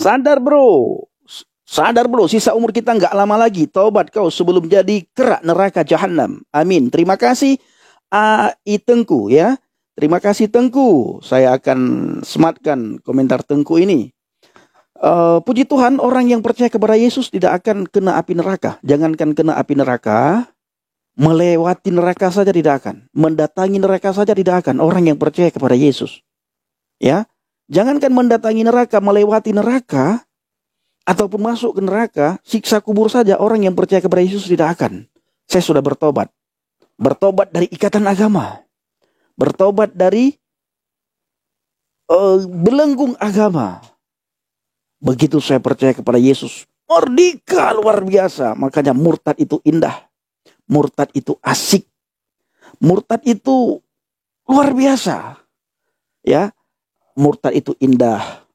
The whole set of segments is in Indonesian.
Sadar bro. Sadar bro, sisa umur kita nggak lama lagi. Taubat kau sebelum jadi kerak neraka jahanam. Amin. Terima kasih AI Tengku ya. Terima kasih Tengku. Saya akan sematkan komentar Tengku ini. Puji Tuhan, orang yang percaya kepada Yesus tidak akan kena api neraka. Jangankan kena api neraka, melewati neraka saja tidak akan. Mendatangi neraka saja tidak akan. Orang yang percaya kepada Yesus. Ya, jangankan mendatangi neraka, melewati neraka, ataupun masuk ke neraka, siksa kubur saja orang yang percaya kepada Yesus tidak akan. Saya sudah bertobat. Bertobat dari ikatan agama. Bertobat dari belenggung agama. Begitu saya percaya kepada Yesus, merdeka luar biasa. Makanya murtad itu indah. Murtad itu asik. Murtad itu luar biasa. Ya, murtad itu indah.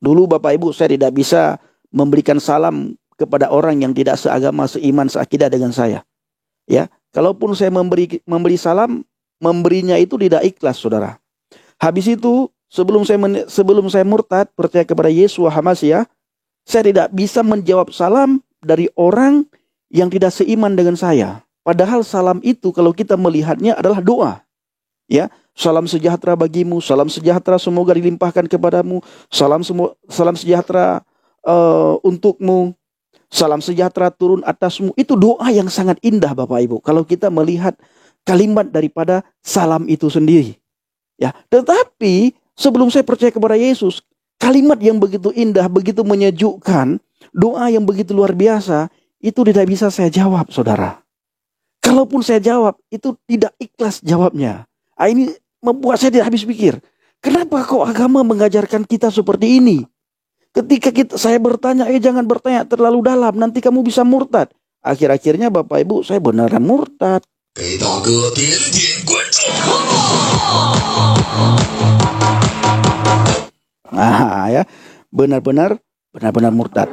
Dulu Bapak Ibu saya tidak bisa memberikan salam kepada orang yang tidak seagama, seiman, seakidah dengan saya. Ya, kalaupun saya memberi salam, memberinya itu tidak ikhlas, saudara. Habis itu sebelum saya murtad, percaya kepada Yesus Hamasiah, saya tidak bisa menjawab salam dari orang yang tidak seiman dengan saya. Padahal salam itu kalau kita melihatnya adalah doa. Ya, salam sejahtera bagimu, salam sejahtera semoga dilimpahkan kepadamu, salam sejahtera untukmu, salam sejahtera turun atasmu. Itu doa yang sangat indah Bapak Ibu. Kalau kita melihat kalimat daripada salam itu sendiri. Ya, tetapi sebelum saya percaya kepada Yesus, kalimat yang begitu indah, begitu menyejukkan, doa yang begitu luar biasa, itu tidak bisa saya jawab, saudara. Kalaupun saya jawab, itu tidak ikhlas jawabnya. Ini membuat saya tidak habis pikir. Kenapa kok agama mengajarkan kita seperti ini? Ketika saya bertanya, jangan bertanya terlalu dalam, nanti kamu bisa murtad. Akhir-akhirnya Bapak Ibu, saya beneran murtad. Ya, benar-benar murtad.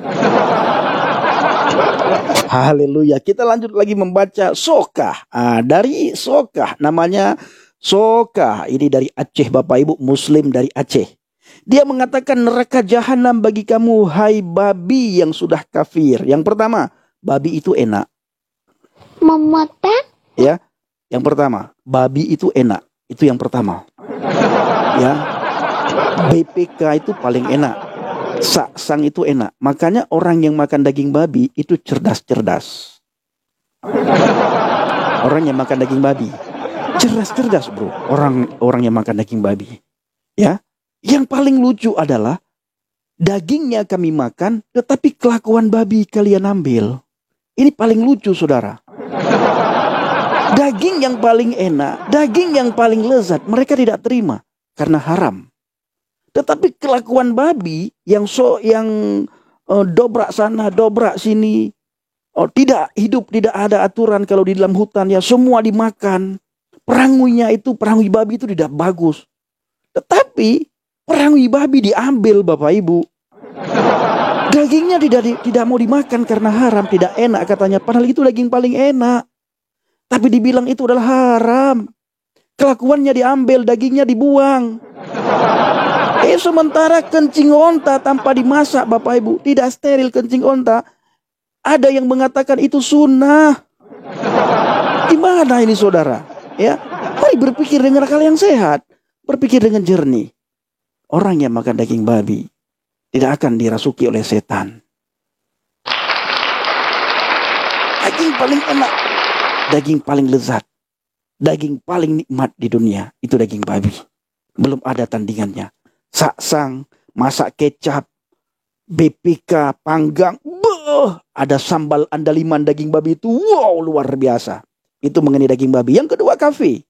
Haleluya. Kita lanjut lagi membaca Sokah. Dari Sokah, namanya Sokah. Ini dari Aceh Bapak Ibu, Muslim dari Aceh. Dia mengatakan neraka jahanam bagi kamu, hai babi yang sudah kafir. Yang pertama, babi itu enak. Memotak? Ya, yang pertama, babi itu enak. Itu yang pertama. Ya, BPK itu paling enak. Saksang itu enak. Makanya orang yang makan daging babi itu cerdas-cerdas. Orang yang makan daging babi cerdas-cerdas bro. Orang yang makan daging babi. Ya. Yang paling lucu adalah dagingnya kami makan, tetapi kelakuan babi kalian ambil. Ini paling lucu saudara. Daging yang paling enak, daging yang paling lezat, mereka tidak terima karena haram. Tetapi kelakuan babi yang dobrak sana, dobrak sini, tidak ada aturan kalau di dalam hutan ya semua dimakan. Perangui babi itu tidak bagus. Tetapi perangui babi diambil Bapak Ibu. Dagingnya tidak mau dimakan karena haram, tidak enak katanya. Padahal itu daging paling enak. Tapi dibilang itu adalah haram. Kelakuannya diambil, dagingnya dibuang. Sementara kencing onta tanpa dimasak Bapak Ibu, tidak steril kencing onta, ada yang mengatakan itu sunnah. Gimana ini saudara? Ya, mari berpikir dengan akal yang sehat, berpikir dengan jernih. Orang yang makan daging babi tidak akan dirasuki oleh setan. Daging paling enak, daging paling lezat, daging paling nikmat di dunia itu daging babi. Belum ada tandingannya. Saksang, masak kecap, BPK, panggang, ada sambal andaliman daging babi itu, wow luar biasa. Itu mengenai daging babi. Yang kedua kafir.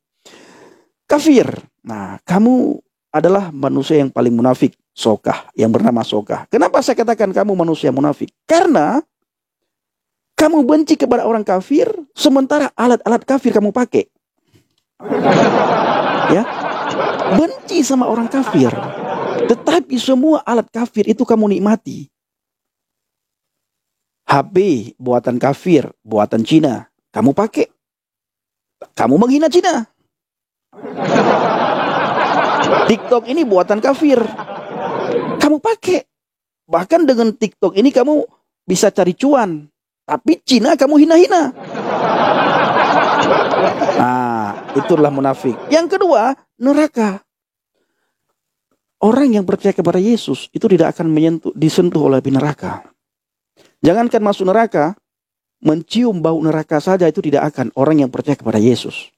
Nah, kamu adalah manusia yang paling munafik, Sokah, yang bernama Sokah. Kenapa saya katakan kamu manusia munafik? Karena kamu benci kepada orang kafir, sementara alat-alat kafir kamu pakai. Ya, benci sama orang kafir, tetapi semua alat kafir itu kamu nikmati. HP buatan kafir, buatan Cina, kamu pakai. Kamu menghina Cina. TikTok ini buatan kafir, kamu pakai. Bahkan dengan TikTok ini kamu bisa cari cuan. Tapi Cina kamu hina-hina. Nah, itulah munafik. Yang kedua, neraka. Orang yang percaya kepada Yesus itu tidak akan disentuh oleh api neraka. Jangankan masuk neraka, mencium bau neraka saja itu tidak akan orang yang percaya kepada Yesus.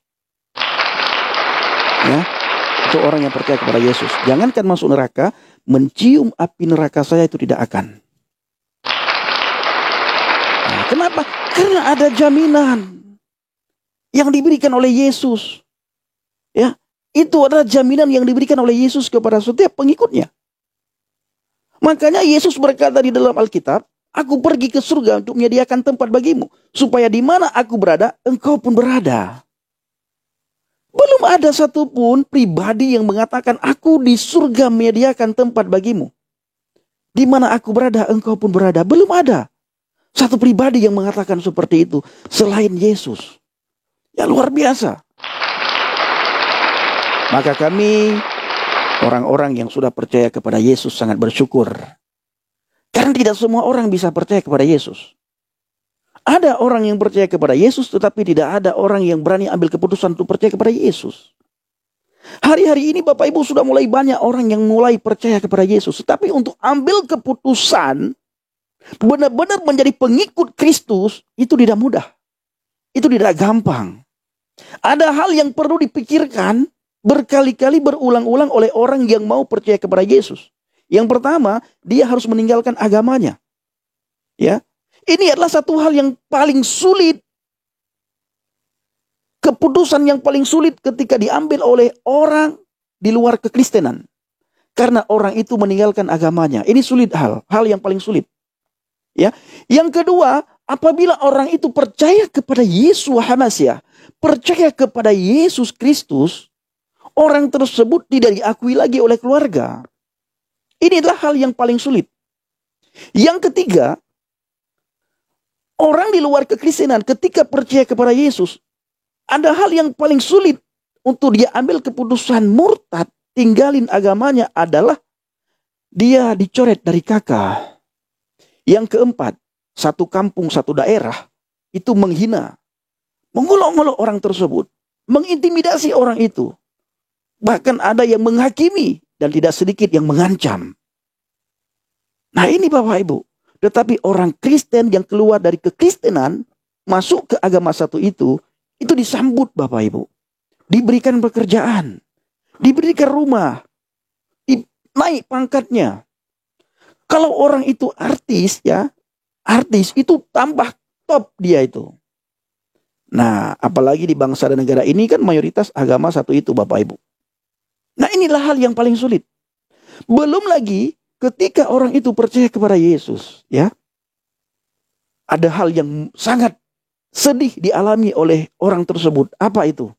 Ya, itu orang yang percaya kepada Yesus. Jangankan masuk neraka, mencium api neraka saja itu tidak akan. Nah, kenapa? Karena ada jaminan yang diberikan oleh Yesus. Ya, itu adalah jaminan yang diberikan oleh Yesus kepada setiap pengikutnya. Makanya Yesus berkata di dalam Alkitab, aku pergi ke surga untuk menyediakan tempat bagimu, supaya di mana aku berada, engkau pun berada. Belum ada satupun pribadi yang mengatakan, aku di surga menyediakan tempat bagimu. Di mana aku berada, engkau pun berada. Belum ada satu pribadi yang mengatakan seperti itu selain Yesus. Ya, luar biasa. Maka kami, orang-orang yang sudah percaya kepada Yesus, sangat bersyukur. Karena tidak semua orang bisa percaya kepada Yesus. Ada orang yang percaya kepada Yesus, tetapi tidak ada orang yang berani ambil keputusan untuk percaya kepada Yesus. Hari-hari ini Bapak Ibu sudah mulai banyak orang yang mulai percaya kepada Yesus. Tetapi untuk ambil keputusan, benar-benar menjadi pengikut Kristus, itu tidak mudah. Itu tidak gampang. Ada hal yang perlu dipikirkan berkali-kali berulang-ulang oleh orang yang mau percaya kepada Yesus. Yang pertama, dia harus meninggalkan agamanya. Ya, ini adalah satu hal yang paling sulit. Keputusan yang paling sulit ketika diambil oleh orang di luar kekristenan. Karena orang itu meninggalkan agamanya. Ini sulit hal yang paling sulit. Ya, yang kedua, apabila orang itu percaya kepada Yeshua HaMashiach, percaya kepada Yesus Kristus, orang tersebut tidak diakui lagi oleh keluarga. Ini adalah hal yang paling sulit. Yang ketiga, orang di luar kekristenan ketika percaya kepada Yesus, ada hal yang paling sulit untuk dia ambil keputusan murtad, tinggalin agamanya adalah dia dicoret dari kakak. Yang keempat, satu kampung, satu daerah itu menghina, mengolok-olok orang tersebut, mengintimidasi orang itu. Bahkan ada yang menghakimi dan tidak sedikit yang mengancam. Nah, ini Bapak Ibu. Tetapi orang Kristen yang keluar dari kekristenan masuk ke agama satu itu disambut Bapak Ibu. Diberikan pekerjaan, diberikan rumah, naik pangkatnya. Kalau orang itu artis, ya, artis itu tambah top dia itu. Nah, apalagi di bangsa dan negara ini kan mayoritas agama satu itu Bapak Ibu. Nah, inilah hal yang paling sulit. Belum lagi ketika orang itu percaya kepada Yesus, ya, ada hal yang sangat sedih dialami oleh orang tersebut. Apa itu?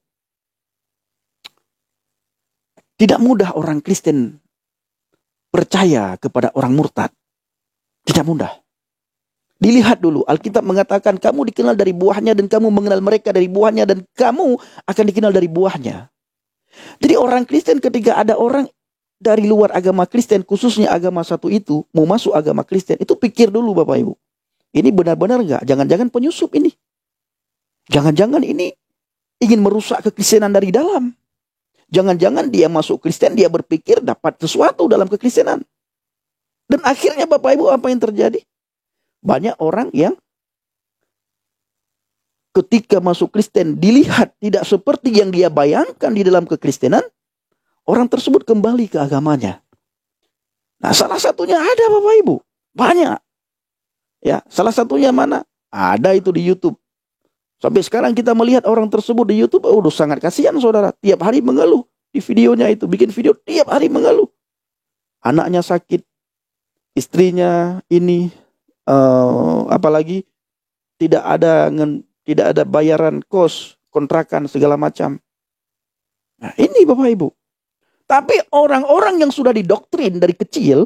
Tidak mudah orang Kristen percaya kepada orang murtad. Tidak mudah. Dilihat dulu, Alkitab mengatakan kamu dikenal dari buahnya dan kamu mengenal mereka dari buahnya dan kamu akan dikenal dari buahnya. Jadi orang Kristen ketika ada orang dari luar agama Kristen, khususnya agama satu itu, mau masuk agama Kristen, itu pikir dulu Bapak Ibu. Ini benar-benar enggak? Jangan-jangan penyusup ini. Jangan-jangan ini ingin merusak kekristenan dari dalam. Jangan-jangan dia masuk Kristen, dia berpikir dapat sesuatu dalam kekristenan. Dan akhirnya Bapak Ibu apa yang terjadi? Banyak orang yang ketika masuk Kristen dilihat tidak seperti yang dia bayangkan di dalam kekristenan, orang tersebut kembali ke agamanya. Nah, salah satunya ada Bapak Ibu. Banyak. Ya, salah satunya mana? Ada itu di YouTube. Sampai sekarang kita melihat orang tersebut di YouTube, udah sangat kasihan saudara. Tiap hari mengeluh di videonya itu. Bikin video tiap hari mengeluh. Anaknya sakit. Istrinya ini. Apalagi tidak ada bayaran kos, kontrakan, segala macam. Nah, ini Bapak Ibu. Tapi orang-orang yang sudah didoktrin dari kecil,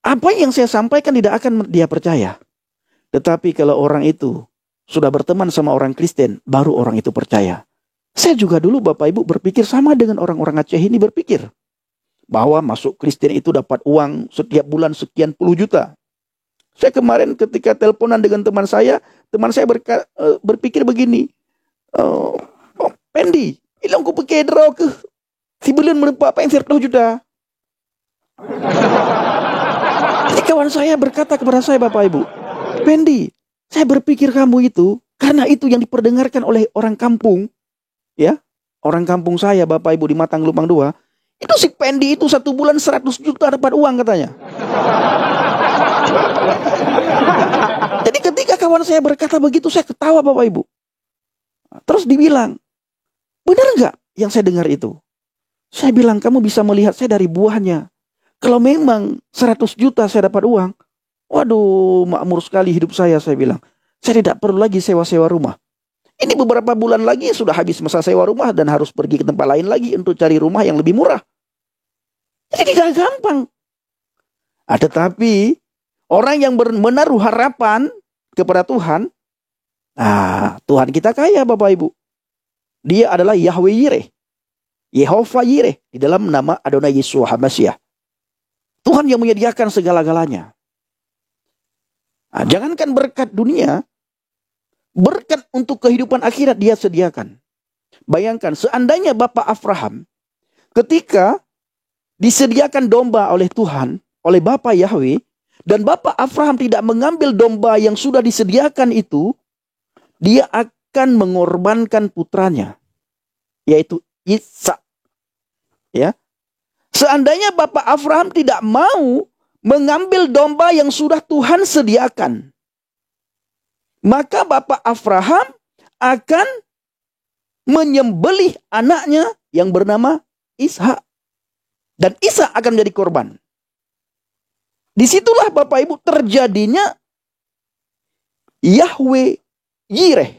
apa yang saya sampaikan tidak akan dia percaya. Tetapi kalau orang itu sudah berteman sama orang Kristen, baru orang itu percaya. Saya juga dulu Bapak Ibu berpikir sama dengan orang-orang Aceh ini berpikir. bahwa masuk Kristen itu dapat uang setiap bulan sekian puluh juta. Saya kemarin ketika teleponan dengan teman saya berpikir begini, Pendi, ilang ko pagkedro ke si bulan menempa apa yang 100 juta. Jadi kawan saya berkata kepada saya, Bapak Ibu, Pendi, saya berpikir kamu itu karena itu yang diperdengarkan oleh orang kampung, ya, orang kampung saya, Bapak Ibu, di Matang Lumbang 2. Itu si Pendi itu 1 bulan 100 juta dapat uang katanya. Jadi ketika kawan saya berkata begitu, saya ketawa, Bapak Ibu. Terus dibilang, benar nggak yang saya dengar itu? Saya bilang, kamu bisa melihat saya dari buahnya. Kalau memang 100 juta saya dapat uang, waduh, makmur sekali hidup saya bilang. Saya tidak perlu lagi sewa-sewa rumah. Ini beberapa bulan lagi sudah habis masa sewa rumah dan harus pergi ke tempat lain lagi untuk cari rumah yang lebih murah. Jadi tidak gampang. Tetapi orang yang menaruh harapan kepada Tuhan, Tuhan kita kaya, Bapak Ibu. Dia adalah Yahweh Yireh, Yehovah Yireh, di dalam nama Adonai Yeshua HaMashiach. Tuhan yang menyediakan segala-galanya. Jangankan berkat dunia, berkat untuk kehidupan akhirat dia sediakan. Bayangkan, seandainya Bapak Abraham ketika disediakan domba oleh Tuhan, oleh Bapak Yahweh, dan Bapak Abraham tidak mengambil domba yang sudah disediakan itu, dia akan mengorbankan putranya, yaitu Ishak. Ya. Seandainya Bapak Abraham tidak mau mengambil domba yang sudah Tuhan sediakan, maka Bapak Abraham akan menyembelih anaknya yang bernama Ishak. Dan Ishak akan menjadi korban. Disitulah Bapak Ibu terjadinya Yahweh Yireh.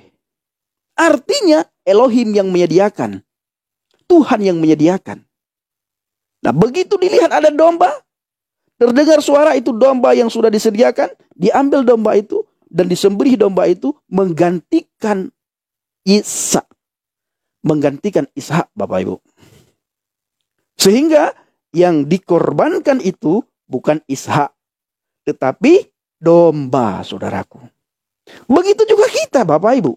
Artinya Elohim yang menyediakan. Tuhan yang menyediakan. Nah, begitu dilihat ada domba, terdengar suara itu domba yang sudah disediakan, diambil domba itu dan disembelih domba itu menggantikan Ishak. Menggantikan Ishak, Bapak Ibu. Sehingga yang dikorbankan itu bukan Ishak, tetapi domba, saudaraku. Begitu juga kita, Bapak Ibu.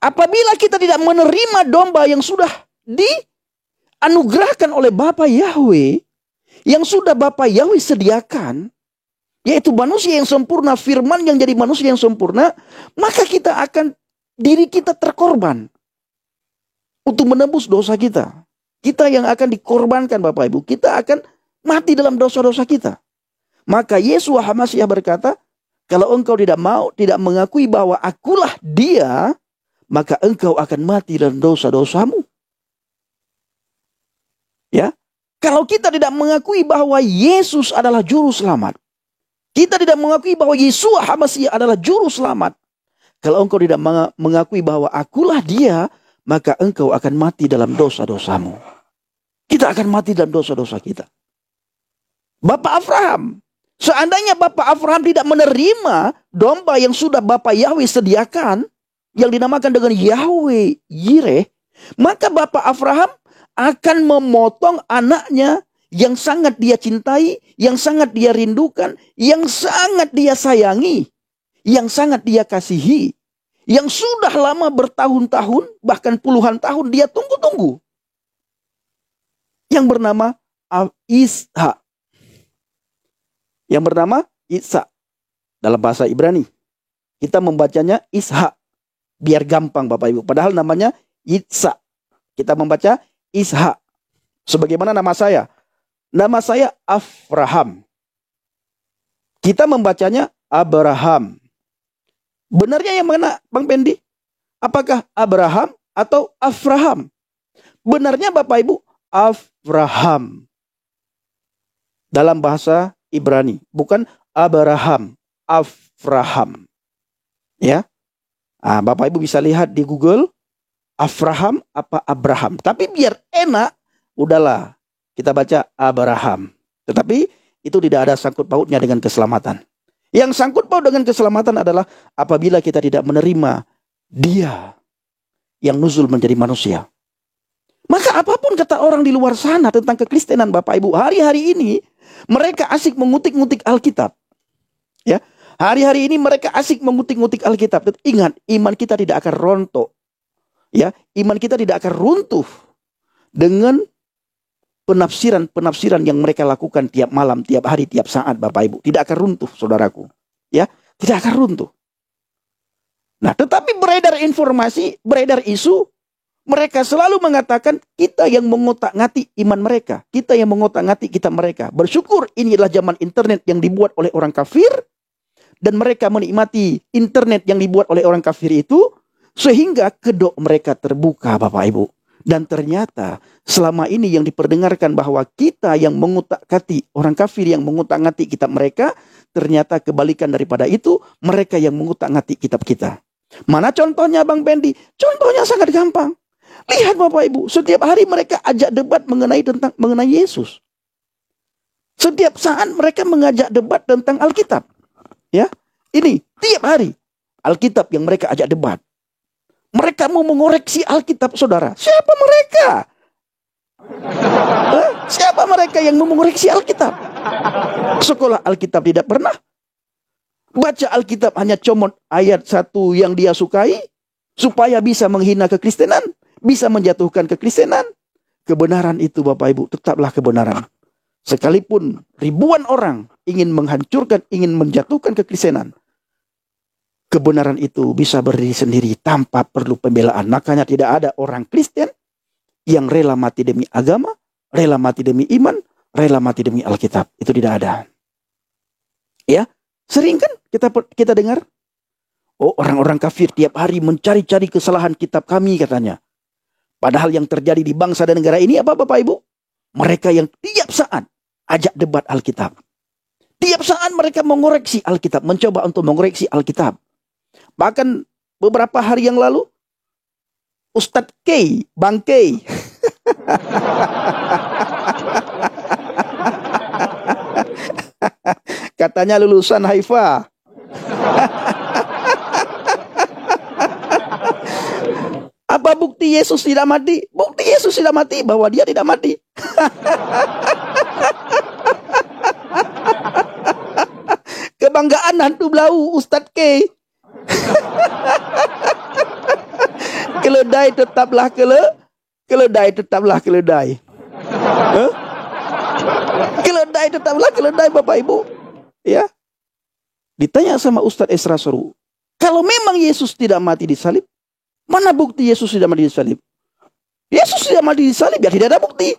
Apabila kita tidak menerima domba yang sudah dianugerahkan oleh Bapa Yahweh, yang sudah Bapa Yahweh sediakan, yaitu manusia yang sempurna, firman yang jadi manusia yang sempurna, maka diri kita terkorban untuk menebus dosa kita. Kita yang akan dikorbankan, Bapak Ibu. Kita akan mati dalam dosa-dosa kita. Maka Yeshua HaMashiach berkata, kalau engkau tidak mengakui bahwa akulah dia, maka engkau akan mati dalam dosa-dosamu. Ya, kalau kita tidak mengakui bahwa Yesus adalah juru selamat, kita tidak mengakui bahwa Yeshua HaMashiach adalah juru selamat, kalau engkau tidak mengakui bahwa akulah dia, maka engkau akan mati dalam dosa-dosamu. Kita akan mati dalam dosa-dosa kita. Bapak Abraham, seandainya Bapak Abraham tidak menerima domba yang sudah Bapak Yahweh sediakan, yang dinamakan dengan Yahweh Yireh, maka Bapak Abraham akan memotong anaknya yang sangat dia cintai, yang sangat dia rindukan, yang sangat dia sayangi, yang sangat dia kasihi, yang sudah lama bertahun-tahun, bahkan puluhan tahun dia tunggu-tunggu, yang bernama Ishak. Yang bernama Ishak. Dalam bahasa Ibrani kita membacanya Ishak, biar gampang Bapak Ibu. Padahal namanya Ishak. Kita membaca Ishak. Sebagaimana nama saya. Nama saya Abraham. Kita membacanya Abraham. Benarnya yang mana, Bang Pendi? Apakah Abraham atau Avraham? Benarnya Bapak Ibu, Avraham. Dalam bahasa Ibrani, bukan Abraham, Avraham. Ya. Bapak Ibu bisa lihat di Google, Avraham apa Abraham. Tapi biar enak, udahlah kita baca Abraham. Tetapi itu tidak ada sangkut pautnya dengan keselamatan. Yang sangkut paut dengan keselamatan adalah apabila kita tidak menerima dia yang nuzul menjadi manusia. Maka apapun kata orang di luar sana tentang kekristenan, Bapak Ibu, hari-hari ini mereka asik mengutik-ngutik Alkitab. Ya, hari-hari ini mereka asik mengutik-ngutik Alkitab. Ingat, iman kita tidak akan rontok. Ya, iman kita tidak akan runtuh dengan penafsiran-penafsiran yang mereka lakukan tiap malam, tiap hari, tiap saat, Bapak Ibu. Tidak akan runtuh, saudaraku. Ya, tidak akan runtuh. Nah, tetapi beredar informasi, beredar isu, mereka selalu mengatakan kita yang mengotak-ngatik iman mereka. Kita yang mengotak-ngatik kitab mereka. Bersyukur ini adalah zaman internet yang dibuat oleh orang kafir. Dan mereka menikmati internet yang dibuat oleh orang kafir itu. Sehingga kedok mereka terbuka, Bapak Ibu. Dan ternyata selama ini yang diperdengarkan bahwa kita yang mengotak-ngatik, orang kafir yang mengotak-ngatik kitab mereka. Ternyata kebalikan daripada itu, mereka yang mengotak-ngatik kitab kita. Mana contohnya, Bang Pendi? Contohnya sangat gampang. Lihat Bapak Ibu, setiap hari mereka ajak debat mengenai Yesus. Setiap saat mereka mengajak debat tentang Alkitab. Ya, ini tiap hari Alkitab yang mereka ajak debat. Mereka mau mengoreksi Alkitab, saudara. Siapa mereka? Siapa mereka yang mau mengoreksi Alkitab? Sekolah Alkitab tidak pernah. Baca Alkitab hanya comot ayat satu yang dia sukai, supaya bisa menghina kekristenan. Bisa menjatuhkan kekristenan. Kebenaran itu, Bapak Ibu, tetaplah kebenaran. Sekalipun ribuan orang ingin menghancurkan, ingin menjatuhkan kekristenan, kebenaran itu bisa berdiri sendiri tanpa perlu pembelaan. Makanya tidak ada orang Kristen yang rela mati demi agama, rela mati demi iman, rela mati demi Alkitab. Itu tidak ada. Ya, sering kan kita dengar, oh, orang-orang kafir tiap hari mencari-cari kesalahan kitab kami, katanya. Padahal yang terjadi di bangsa dan negara ini apa, Bapak Ibu? Mereka yang tiap saat ajak debat Alkitab. Tiap saat mereka mengoreksi Alkitab, mencoba untuk mengoreksi Alkitab. Bahkan beberapa hari yang lalu, Ustadz K, Bang K, katanya lulusan Haifa. Apa bukti Yesus tidak mati? Bukti Yesus tidak mati bahwa dia tidak mati. Kebanggaan hantu belau Ustadz K. Keledai tetaplah keledai tetaplah keledai. Keledai tetaplah keledai, Bapak Ibu. Ya. Ditanya sama Ustadz Esra Soru, kalau memang Yesus tidak mati di salib, mana bukti Yesus tidak mati di salib? Yesus tidak mati di salib, ya tidak ada bukti.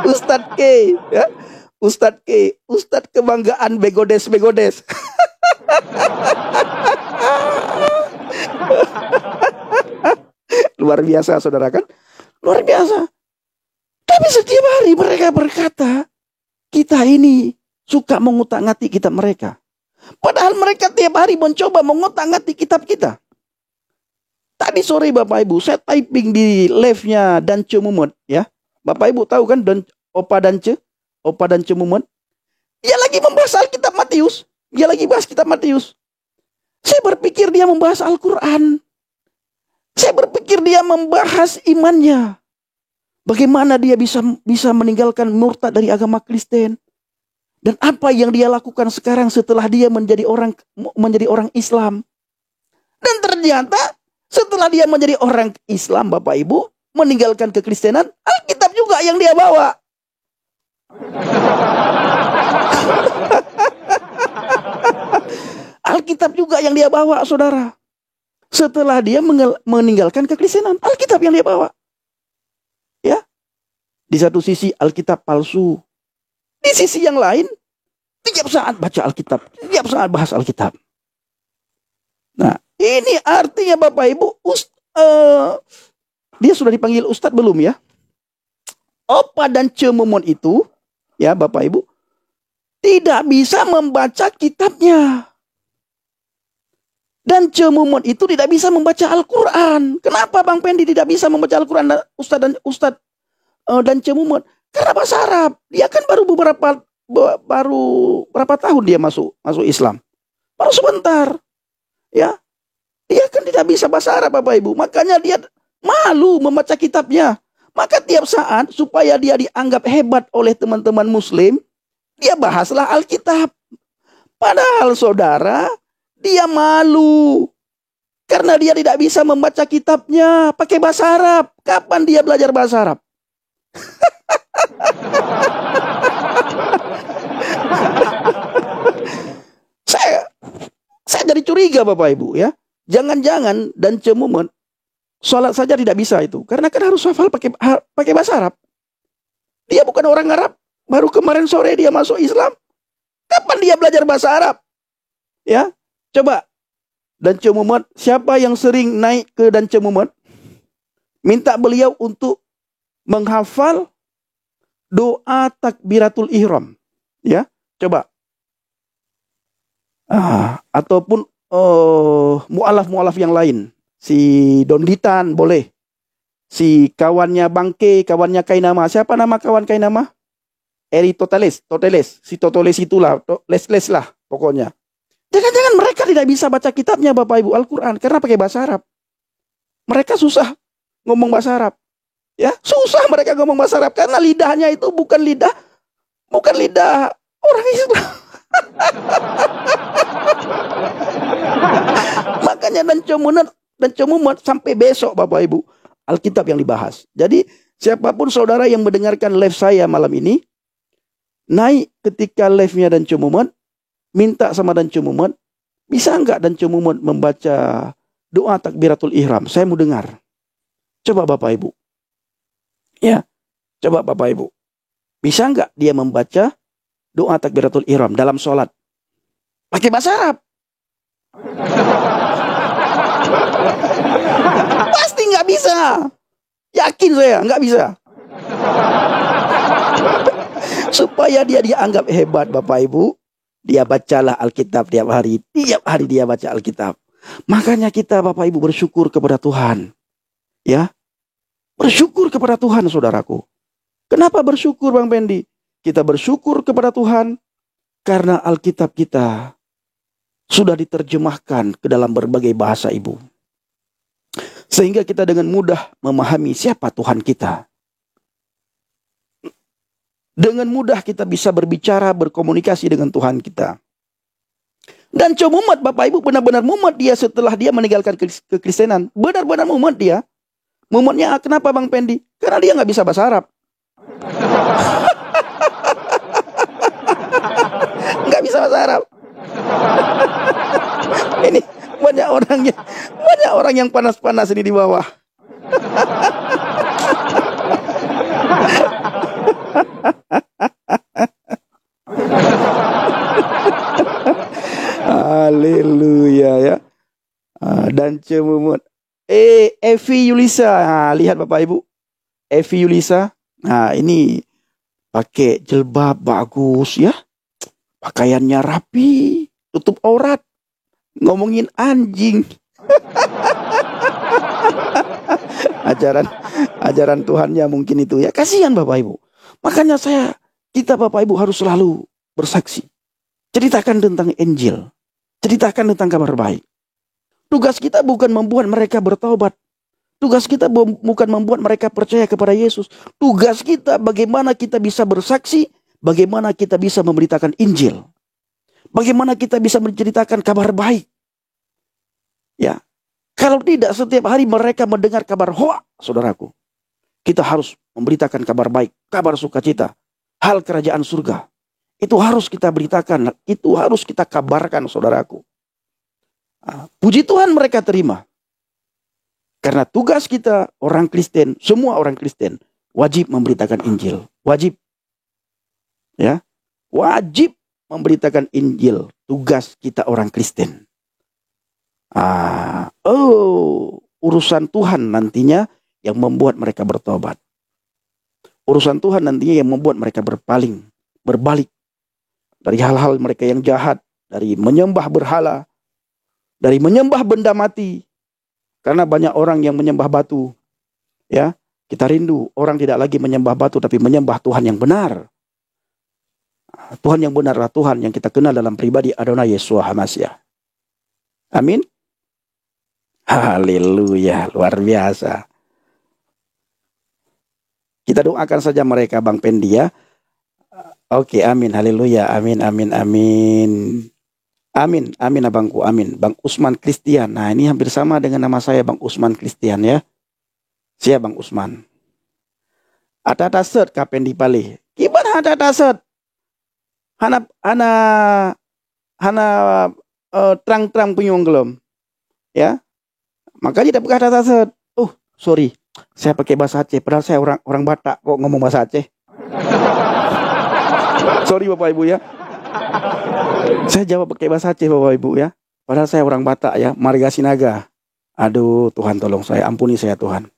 Ustadz K, ya. Ustadz K, Ustadz kebanggaan begodes. Luar biasa, saudara kan? Luar biasa. Tapi setiap hari mereka berkata, kita ini suka mengutak-ngatik kitab mereka. Padahal mereka tiap hari mencoba mengutak-ngatik kitab kita. Tadi sore, Bapak Ibu, saya typing di live-nya Dance Mumut, ya. Bapak Ibu tahu kan Opa Dance Mumut? Dia lagi membahas Alkitab Matius. Dia lagi bahas kitab Matius. Saya berpikir dia membahas Al-Quran. Saya berpikir dia membahas imannya. Bagaimana dia bisa meninggalkan murtad dari agama Kristen. Dan apa yang dia lakukan sekarang setelah dia menjadi orang Islam. Dan ternyata setelah dia menjadi orang Islam, Bapak Ibu, meninggalkan kekristenan, Alkitab juga yang dia bawa. Alkitab juga yang dia bawa, saudara. Setelah dia meninggalkan kekristenan, Alkitab yang dia bawa. Ya. Di satu sisi Alkitab palsu. Di sisi yang lain, tiap saat baca Alkitab, tiap saat bahas Alkitab. Nah, ini artinya Bapak Ibu, dia sudah dipanggil Ustadz belum ya? Opa dan Cemumon itu, ya Bapak Ibu, tidak bisa membaca kitabnya. Dan Cemumon itu tidak bisa membaca Al-Quran. Kenapa Bang Pendi tidak bisa membaca Al-Quran, Ustadz dan Cemumon? Karena bahasa Arab. Dia kan baru berapa tahun dia masuk Islam. Baru sebentar. Ya. Dia kan tidak bisa bahasa Arab, Bapak Ibu. Makanya dia malu membaca kitabnya. Maka tiap saat supaya dia dianggap hebat oleh teman-teman Muslim, dia bahaslah Alkitab. Padahal saudara, dia malu. Karena dia tidak bisa membaca kitabnya pakai bahasa Arab. Kapan dia belajar bahasa Arab? Saya jadi curiga, Bapak Ibu, ya. Jangan-jangan dan cemumet sholat saja tidak bisa itu. Karena kan harus hafal pakai bahasa Arab. Dia bukan orang Arab. Baru kemarin sore dia masuk Islam. Kapan dia belajar bahasa Arab? Ya, coba. Dan cemumet, siapa yang sering naik ke dan cemumet? Minta beliau untuk menghafal doa takbiratul ihram. Ya, coba. Ataupun mu'alaf-mu'alaf yang lain. Si Donditan boleh. Si kawannya Bangke, kawannya Kainama. Siapa nama kawan Kainama? Eri Toteles. Si Toteles itulah. Les lah pokoknya. Jangan-jangan mereka tidak bisa baca kitabnya, Bapak Ibu, Al-Quran. Karena pakai bahasa Arab. Mereka susah ngomong bahasa Arab. Ya, susah mereka ngomong bahasa Arab. Karena lidahnya itu bukan lidah orang Islam. Makanya dan cemumet sampai besok, Bapak Ibu, Alkitab yang dibahas. Jadi siapapun saudara yang mendengarkan live saya malam ini, naik ketika live-nya dan cemumet, minta sama dan cemumet, bisa enggak dan cemumet membaca doa takbiratul ihram? Saya mau dengar. Coba Bapak Ibu. Ya, coba Bapak Ibu. Bisa enggak dia membaca doa takbiratul ihram dalam sholat? Pakai bahasa Arab. Pasti nggak bisa. Yakin saya nggak bisa. Supaya dia dianggap hebat, Bapak Ibu, dia bacalah Alkitab tiap hari. Tiap hari dia baca Alkitab. Makanya kita, Bapak Ibu, bersyukur kepada Tuhan. Ya, bersyukur kepada Tuhan, saudaraku. Kenapa bersyukur, Bang Pendi? Kita bersyukur kepada Tuhan karena Alkitab kita sudah diterjemahkan ke dalam berbagai bahasa Ibu. Sehingga kita dengan mudah memahami siapa Tuhan kita. Dengan mudah kita bisa berbicara, berkomunikasi dengan Tuhan kita. Dan cemumet, Bapak Ibu, benar-benar mumet dia setelah dia meninggalkan kekristenan. Benar-benar mumet dia. Mumetnya kenapa, Bang Pendi? Karena dia nggak bisa bahasa Arab. Nggak bisa bahasa Arab. Ini banyak orang yang panas-panas ini di bawah. Haleluya ya. Dan cemumet. Evi Yulisa. Lihat Bapak Ibu. Evi Yulisa. Ini pakai jilbab bagus ya. Pakaiannya rapi, tutup aurat, ngomongin anjing. ajaran Tuhannya mungkin itu ya. Kasihan Bapak Ibu. Makanya kita Bapak Ibu harus selalu bersaksi. Ceritakan tentang Injil. Ceritakan tentang kabar baik. Tugas kita bukan membuat mereka bertobat. Tugas kita bukan membuat mereka percaya kepada Yesus. Tugas kita bagaimana kita bisa bersaksi. Bagaimana kita bisa memberitakan Injil? Bagaimana kita bisa menceritakan kabar baik? Ya, kalau tidak setiap hari mereka mendengar kabar hoak, saudaraku. Kita harus memberitakan kabar baik, kabar sukacita, hal kerajaan surga. Itu harus kita beritakan, itu harus kita kabarkan, saudaraku. Puji Tuhan mereka terima. Karena tugas kita orang Kristen, semua orang Kristen wajib memberitakan Injil, wajib. Ya, wajib memberitakan Injil. Tugas kita orang Kristen. Urusan Tuhan nantinya yang membuat mereka bertobat. Urusan Tuhan nantinya yang membuat mereka berbalik dari hal-hal mereka yang jahat, dari menyembah berhala, dari menyembah benda mati. Karena banyak orang yang menyembah batu. Ya, kita rindu orang tidak lagi menyembah batu tapi menyembah Tuhan yang benar. Tuhan yang benarlah Tuhan yang kita kenal dalam pribadi Adonai Yeshua HaMashiach. Amin. Haleluya, luar biasa. Kita doakan saja mereka, Bang Pendi ya. Oke, amin, haleluya, amin, amin, amin. Amin, amin abangku, amin. Bang Usman Kristian. Nah, ini hampir sama dengan nama saya, Bang Usman Kristian ya. Siap, Bang Usman. Ada taset kapen di Pali. Gimana ada taset? Hana terang-terang punyong gelom. Ya. Makanya tidak pakai ada taset. Sorry. Saya pakai bahasa Aceh, padahal saya orang Batak kok ngomong bahasa Aceh. Sorry Bapak Ibu ya. Saya jawab pakai bahasa Aceh Bapak Ibu ya. Padahal saya orang Batak ya, Marga Sinaga. Aduh, Tuhan tolong saya, ampuni saya Tuhan.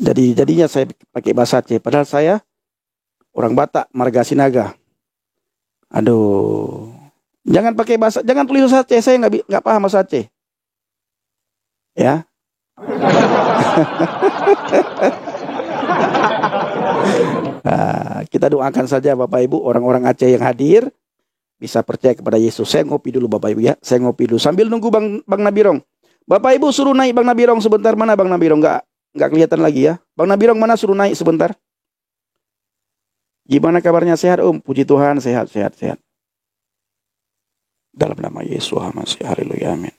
Jadinya saya pakai bahasa Aceh, padahal saya orang Batak, Marga Sinaga. Aduh. Jangan tulis bahasa Aceh, saya nggak paham bahasa Aceh. Ya. Nah, kita doakan saja Bapak Ibu, orang-orang Aceh yang hadir bisa percaya kepada Yesus. Saya ngopi dulu Bapak Ibu ya. Saya ngopi dulu sambil nunggu Bang Nabirong. Bapak Ibu suruh naik Bang Nabirong sebentar. Mana Bang Nabirong? Nggak kelihatan lagi ya. Bang Nabirong mana, suruh naik sebentar. Gimana kabarnya, sehat Om? Puji Tuhan, sehat. Dalam nama Yesus, haleluya, amin.